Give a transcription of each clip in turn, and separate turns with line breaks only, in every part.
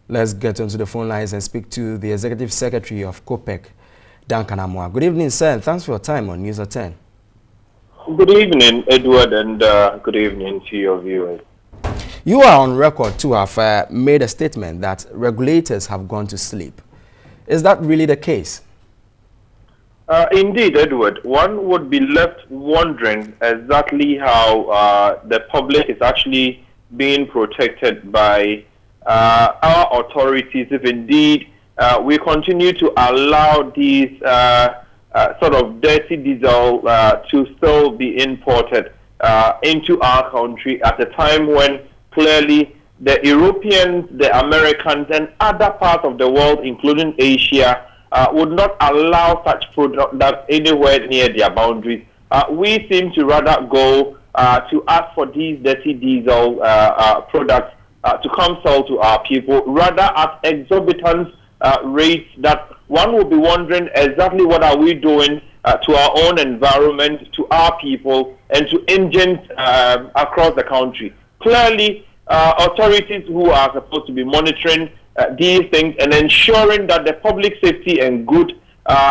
Let's get onto the phone lines and speak to the Executive Secretary of COPEC, Duncan Amoah. Good evening, sir, and thanks for your time on News at 10.
Good evening, Edward, and good evening to your viewers.
You are on record to have made a statement that regulators have gone to sleep. Is that really the case?
Indeed, Edward. One would be left wondering exactly how the public is actually being protected by our authorities if indeed we continue to allow these sort of dirty diesel to still be imported into our country at a time when clearly the Europeans, the Americans, and other parts of the world, including Asia, would not allow such products anywhere near their boundaries. We seem to rather go to ask for these dirty diesel products to come sell to our people, rather at exorbitant rates that one will be wondering exactly what are we doing to our own environment, to our people, and to engines across the country. Clearly, authorities who are supposed to be monitoring these things and ensuring that the public safety and good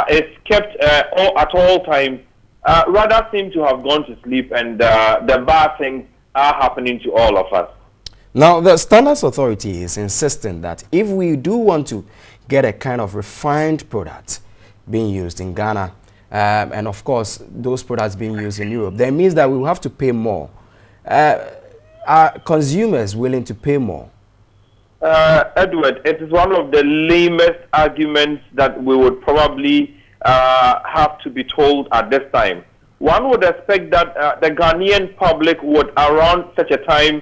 is kept at all times rather seem to have gone to sleep, and the bad things are happening to all of us.
Now, the Standards Authority is insisting that if we do want to get a kind of refined product being used in Ghana, and of course those products being used in Europe, that means that we will have to pay more. Are consumers willing to pay more?
Edward, it is one of the lamest arguments that we would probably have to be told at this time. One would expect that the Ghanaian public would, around such a time,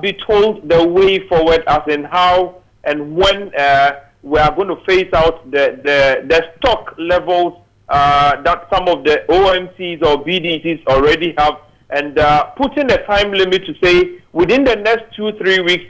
be told the way forward, as in how and when we are going to phase out the stock levels that some of the OMCs or BDCs already have, and putting a time limit to say within the next 2-3 weeks,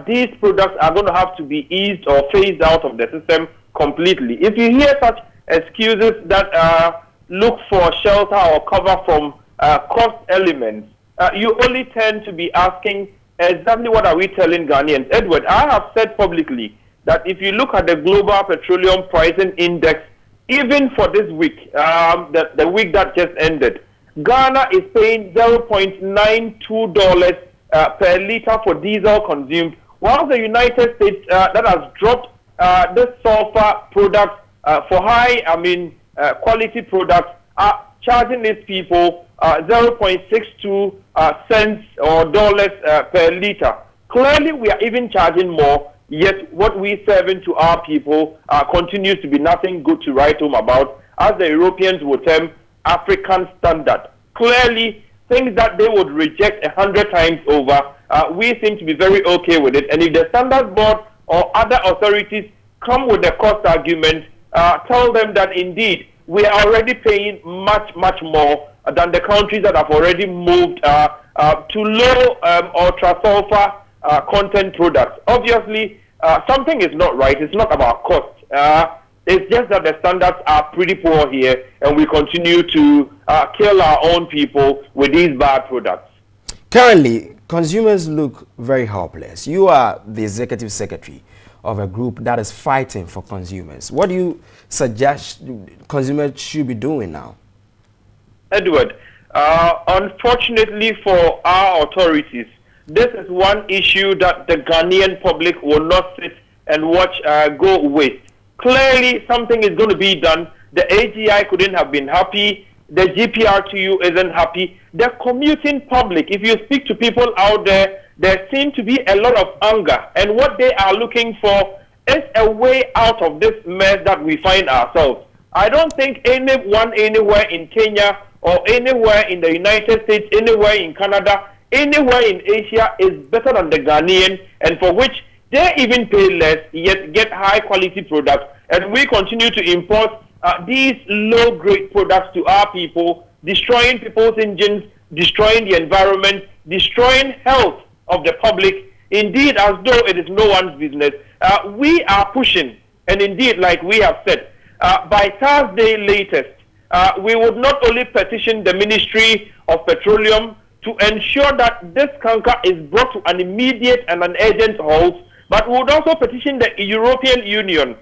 these products are going to have to be eased or phased out of the system completely. If you hear such excuses that look for shelter or cover from cost elements, you only tend to be asking exactly what are we telling Ghanaians. Edward, I have said publicly that if you look at the global petroleum pricing index, even for this week, the week that just ended, Ghana is paying $0.92 per liter for diesel consumed, while the United States that has dropped the sulfur products for high, quality products are charging these people 0.62 cents or dollars per liter. Clearly, we are even charging more, yet what we serving to our people continues to be nothing good to write home about, as the Europeans would term African standard. Clearly, things that they would reject 100 times over, we seem to be very okay with it. And if the Standard Board or other authorities come with a cost argument, tell them that indeed we are already paying much, much more than the countries that have already moved to low ultra sulfur content products. Obviously, something is not right. It's not about cost. It's just that the standards are pretty poor here, and we continue to kill our own people with these bad products.
Currently, consumers look very helpless. You are the Executive Secretary of a group that is fighting for consumers. What do you suggest consumers should be doing now?
Edward, unfortunately for our authorities, this is one issue that the Ghanaian public will not sit and watch go waste. Clearly, something is going to be done. The AGI couldn't have been happy. The GPRTU isn't happy. The commuting public, if you speak to people out there, there seems to be a lot of anger. And what they are looking for is a way out of this mess that we find ourselves. I don't think anyone anywhere in Kenya or anywhere in the United States, anywhere in Canada, anywhere in Asia is better than the Ghanaian, and for which they even pay less, yet get high quality products. And we continue to import these low-grade products to our people, destroying people's engines, destroying the environment, destroying health of the public, indeed as though it is no one's business. We are pushing, and indeed, like we have said, by Thursday latest, we would not only petition the Ministry of Petroleum to ensure that this canker is brought to an immediate and an urgent halt, But we would also petition the European Union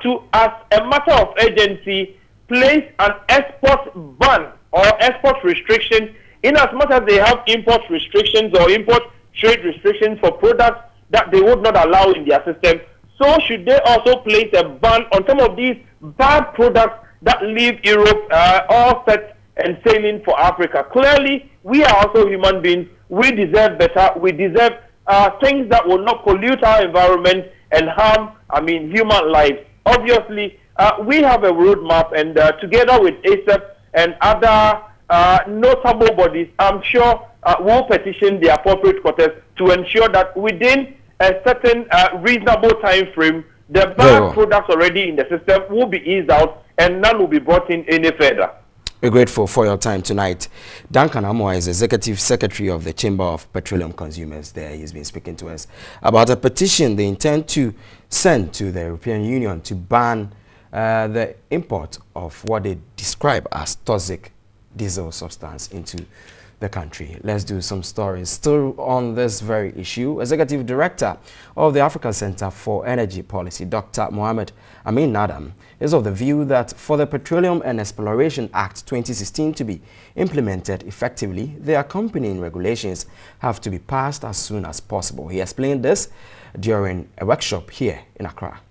to, as a matter of urgency, place an export ban or export restriction in as much as they have import restrictions or import trade restrictions for products that they would not allow in their system. So should they also place a ban on some of these bad products that leave Europe all set and sailing for Africa. Clearly, we are also human beings. We deserve better. We deserve things that will not pollute our environment and harm, human lives. Obviously, we have a roadmap, and together with ASAP and other notable bodies, I'm sure we'll petition the appropriate quarters to ensure that within a certain reasonable time frame, the bad products already in the system will be eased out and none will be brought in any further.
We're grateful for your time tonight. Duncan Amoah is Executive Secretary of the Chamber of Petroleum Consumers there. He's been speaking to us about a petition they intend to send to the European Union to ban the import of what they describe as toxic diesel substance into the country. Let's do some stories. Still on this very issue, Executive Director of the African Center for Energy Policy, Dr. Mohammed Amin Adam, is of the view that for the Petroleum and Exploration Act 2016 to be implemented effectively, the accompanying regulations have to be passed as soon as possible. He explained this during a workshop here in Accra.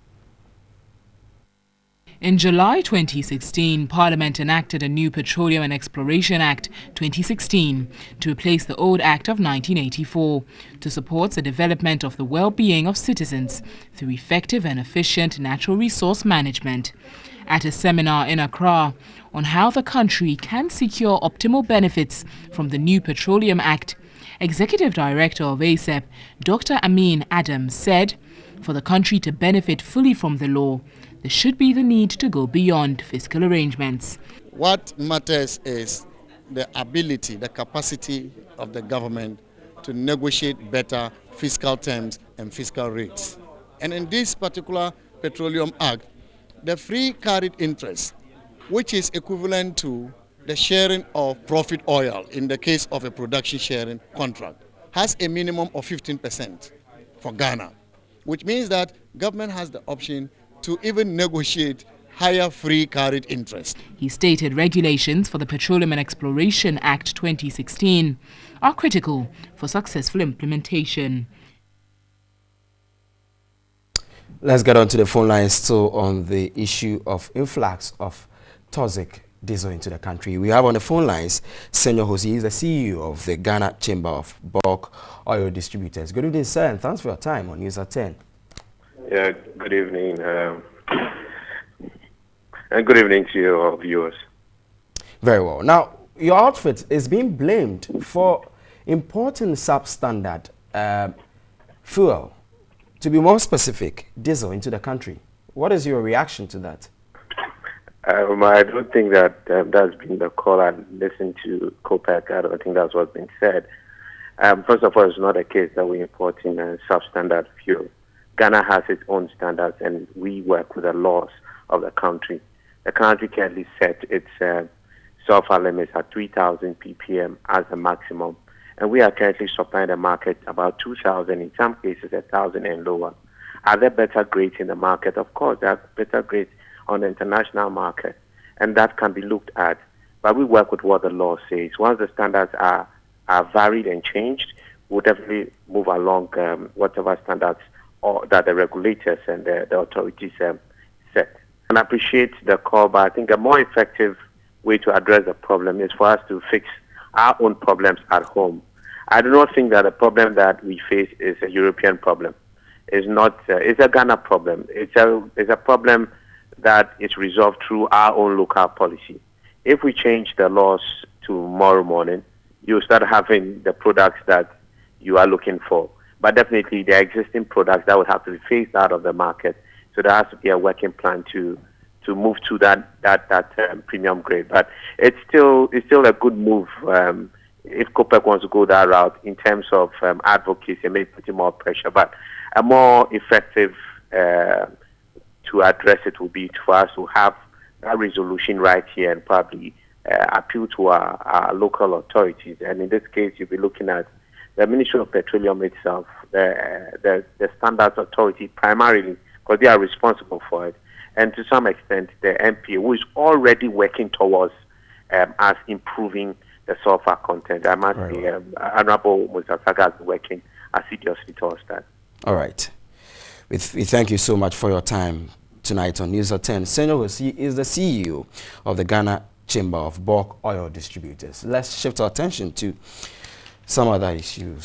In July 2016, Parliament enacted a new Petroleum and Exploration Act 2016 to replace the old Act of 1984 to support the development of the well-being of citizens through effective and efficient natural resource management. At a seminar in Accra on how the country can secure optimal benefits from the new Petroleum Act, Executive Director of ASEP, Dr. Amin Adam, said, for the country to benefit fully from the law, there should be the need to go beyond fiscal arrangements.
What matters is the ability, the capacity of the government to negotiate better fiscal terms and fiscal rates. And in this particular Petroleum Act, the free carried interest, which is equivalent to the sharing of profit oil in the case of a production sharing contract, has a minimum of 15% for Ghana, which means that government has the option to even negotiate higher free carried interest.
He stated regulations for the Petroleum and Exploration Act 2016 are critical for successful implementation.
Let's get on to the phone line still on the issue of influx of toxic diesel into the country. We have on the phone lines Senor Jose, he's the CEO of the Ghana Chamber of Bulk Oil Distributors. Good evening, sir, and thanks for your time on News at 10.
Yeah, good evening. And good evening to your viewers.
Very well. Now, your outfit is being blamed for importing substandard fuel, to be more specific, diesel, into the country. What is your reaction to that?
I don't think that that's been the call. I listened to COPEC. I don't think that's what's been said. First of all, it's not a case that we're importing substandard fuel. Ghana has its own standards, and we work with the laws of the country. The country currently set its sulfur limits at 3,000 ppm as the maximum, and we are currently supplying the market about 2,000, in some cases 1,000 and lower. Are there better grades in the market? Of course, there are better grades on the international market, and that can be looked at. But we work with what the law says. Once the standards are varied and changed, we'll definitely move along whatever standards or that the regulators and the authorities set. And I appreciate the call, but I think a more effective way to address the problem is for us to fix our own problems at home. I do not think that the problem that we face is a European problem. It's not. It's a Ghana problem. It's a problem that is resolved through our own local policy. If we change the laws tomorrow morning, you start having the products that you are looking for. But definitely, there are existing products that would have to be phased out of the market. So there has to be a working plan to move to that premium grade. But it's still a good move if COPEC wants to go that route in terms of advocacy and maybe putting more pressure. But a more effective to address it will be for us to have that resolution right here and probably appeal to our local authorities. And in this case, you'll be looking at the Ministry of Petroleum itself, the Standards Authority primarily, because they are responsible for it, and to some extent the MPA, who is already working towards us improving the sulfur content. I must say, Honorable Mustafa has been working assiduously towards that.
All right. We thank you so much for your time tonight on News at 10. Senor is the CEO of the Ghana Chamber of Bulk Oil Distributors. Let's shift our attention to some other issues.